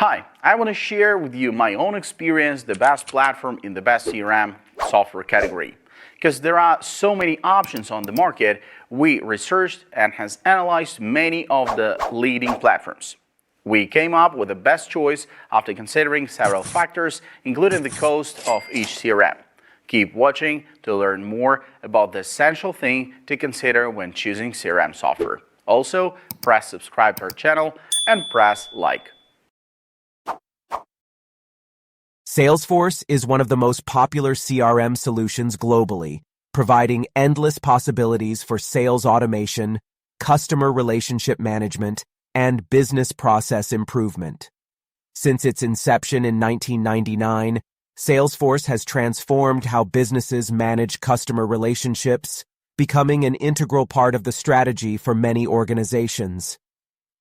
Hi, I want to share with you my own experience, the best platform in the best CRM software category. Because there are so many options on the market, we researched and has analyzed many of the leading platforms. We came up with the best choice after considering several factors, including the cost of each CRM. Keep watching to learn more about the essential thing to consider when choosing CRM software. Also, press subscribe to our channel and press like. Salesforce is one of the most popular CRM solutions globally, providing endless possibilities for sales automation, customer relationship management, and business process improvement. Since its inception in 1999, Salesforce has transformed how businesses manage customer relationships, becoming an integral part of the strategy for many organizations.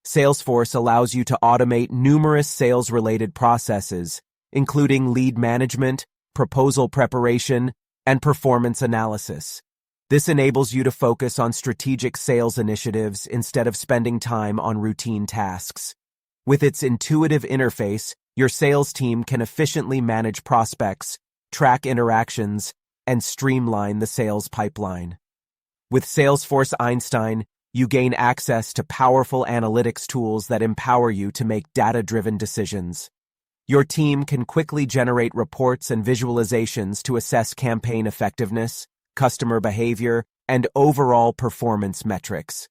Salesforce allows you to automate numerous sales-related processes, including lead management, proposal preparation, and performance analysis. This enables you to focus on strategic sales initiatives instead of spending time on routine tasks. With its intuitive interface, your sales team can efficiently manage prospects, track interactions, and streamline the sales pipeline. With Salesforce Einstein, you gain access to powerful analytics tools that empower you to make data-driven decisions. Your team can quickly generate reports and visualizations to assess campaign effectiveness, customer behavior, and overall performance metrics.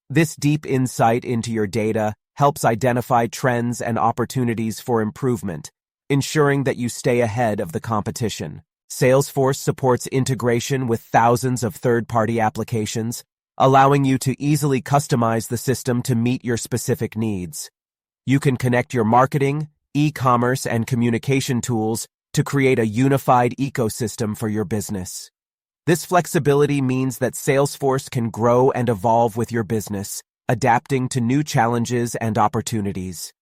This deep insight into your data helps identify trends and opportunities for improvement, ensuring that you stay ahead of the competition. Salesforce supports integration with thousands of third-party applications, allowing you to easily customize the system to meet your specific needs. You can connect your marketing, e-commerce, and communication tools to create a unified ecosystem for your business. This flexibility means that Salesforce can grow and evolve with your business, adapting to new challenges and opportunities.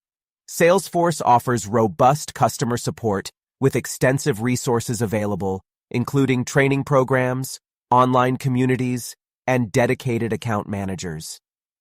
Salesforce offers robust customer support with extensive resources available, including training programs, online communities, and dedicated account managers.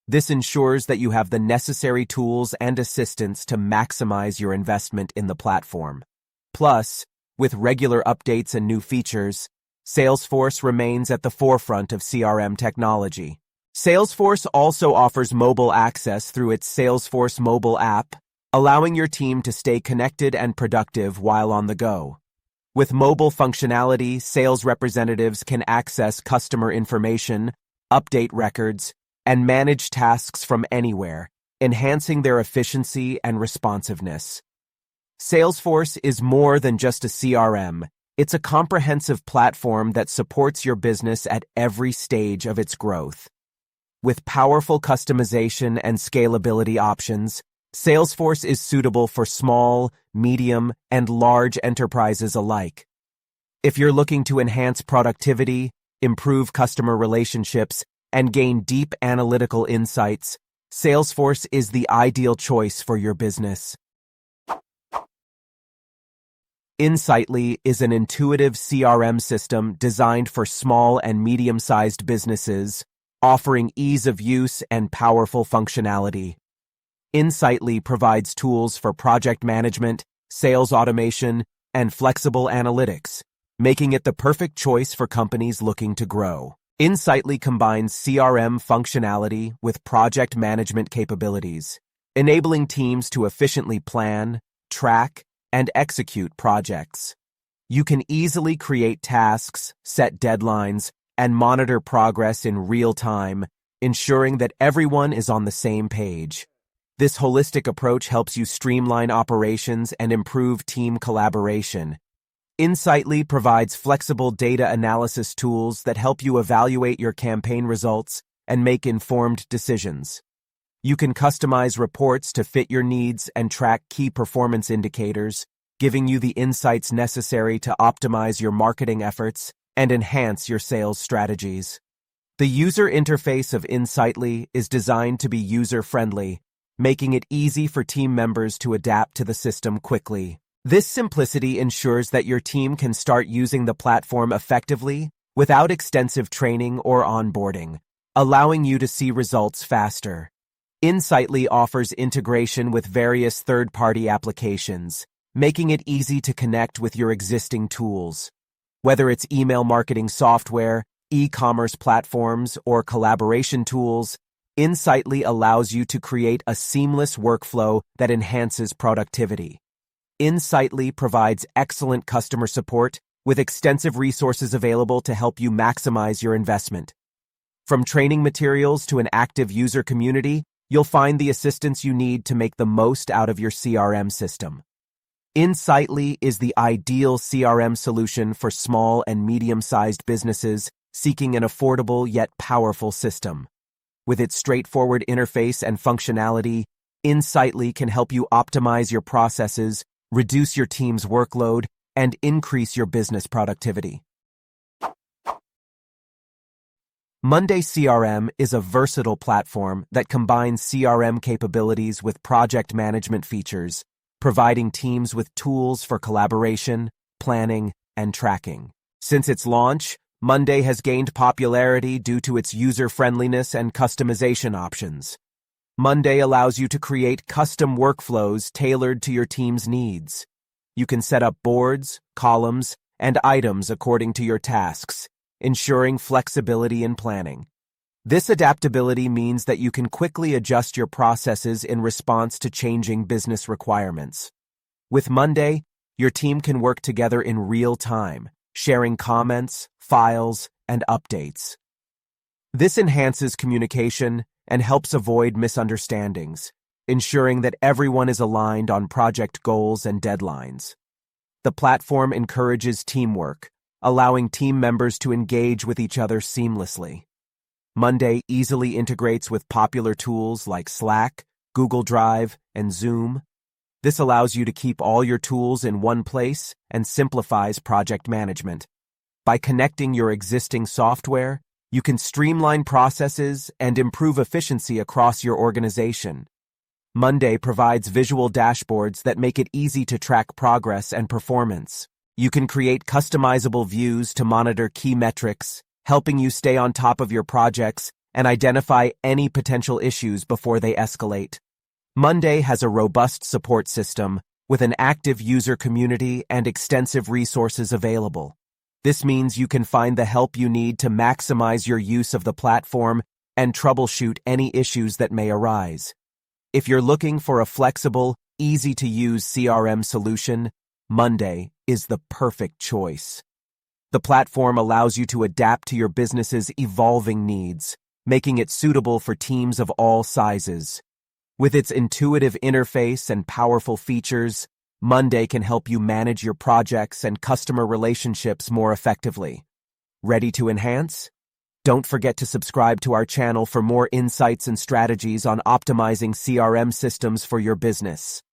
This ensures that you have the necessary tools and assistance to maximize your investment in the platform. Plus, with regular updates and new features, Salesforce remains at the forefront of CRM technology. Salesforce also offers mobile access through its Salesforce mobile app, allowing your team to stay connected and productive while on the go. With mobile functionality, sales representatives can access customer information, update records, and manage tasks from anywhere, enhancing their efficiency and responsiveness. Salesforce is more than just a CRM. It's a comprehensive platform that supports your business at every stage of its growth. With powerful customization and scalability options, Salesforce is suitable for small, medium, and large enterprises alike. If you're looking to enhance productivity, improve customer relationships, and gain deep analytical insights, Salesforce is the ideal choice for your business. Insightly is an intuitive CRM system designed for small and medium-sized businesses, offering ease of use and powerful functionality. Insightly provides tools for project management, sales automation, and flexible analytics, making it the perfect choice for companies looking to grow. Insightly combines CRM functionality with project management capabilities, enabling teams to efficiently plan, track, and execute projects. You can easily create tasks, set deadlines, and monitor progress in real time, ensuring that everyone is on the same page. This holistic approach helps you streamline operations and improve team collaboration. Insightly provides flexible data analysis tools that help you evaluate your campaign results and make informed decisions. You can customize reports to fit your needs and track key performance indicators, giving you the insights necessary to optimize your marketing efforts and enhance your sales strategies. The user interface of Insightly is designed to be user-friendly, making it easy for team members to adapt to the system quickly. This simplicity ensures that your team can start using the platform effectively without extensive training or onboarding, allowing you to see results faster. Insightly offers integration with various third-party applications, making it easy to connect with your existing tools. Whether it's email marketing software, e-commerce platforms, or collaboration tools, Insightly allows you to create a seamless workflow that enhances productivity. Insightly provides excellent customer support with extensive resources available to help you maximize your investment. From training materials to an active user community, you'll find the assistance you need to make the most out of your CRM system. Insightly is the ideal CRM solution for small and medium-sized businesses seeking an affordable yet powerful system. With its straightforward interface and functionality, Insightly can help you optimize your processes, reduce your team's workload, and increase your business productivity. Monday CRM is a versatile platform that combines CRM capabilities with project management features, providing teams with tools for collaboration, planning, and tracking. Since its launch, Monday has gained popularity due to its user-friendliness and customization options. Monday allows you to create custom workflows tailored to your team's needs. You can set up boards, columns, and items according to your tasks, ensuring flexibility in planning. This adaptability means that you can quickly adjust your processes in response to changing business requirements. With Monday, your team can work together in real time, sharing comments, files, and updates. This enhances communication and helps avoid misunderstandings, ensuring that everyone is aligned on project goals and deadlines. The platform encourages teamwork, allowing team members to engage with each other seamlessly. Monday easily integrates with popular tools like Slack, Google Drive, and Zoom. This allows you to keep all your tools in one place and simplifies project management. By connecting your existing software, you can streamline processes and improve efficiency across your organization. Monday provides visual dashboards that make it easy to track progress and performance. You can create customizable views to monitor key metrics, helping you stay on top of your projects and identify any potential issues before they escalate. Monday has a robust support system with an active user community and extensive resources available. This means you can find the help you need to maximize your use of the platform and troubleshoot any issues that may arise. If you're looking for a flexible, easy-to-use CRM solution, Monday is the perfect choice. The platform allows you to adapt to your business's evolving needs, making it suitable for teams of all sizes. With its intuitive interface and powerful features, Monday can help you manage your projects and customer relationships more effectively. Ready to enhance? Don't forget to subscribe to our channel for more insights and strategies on optimizing CRM systems for your business.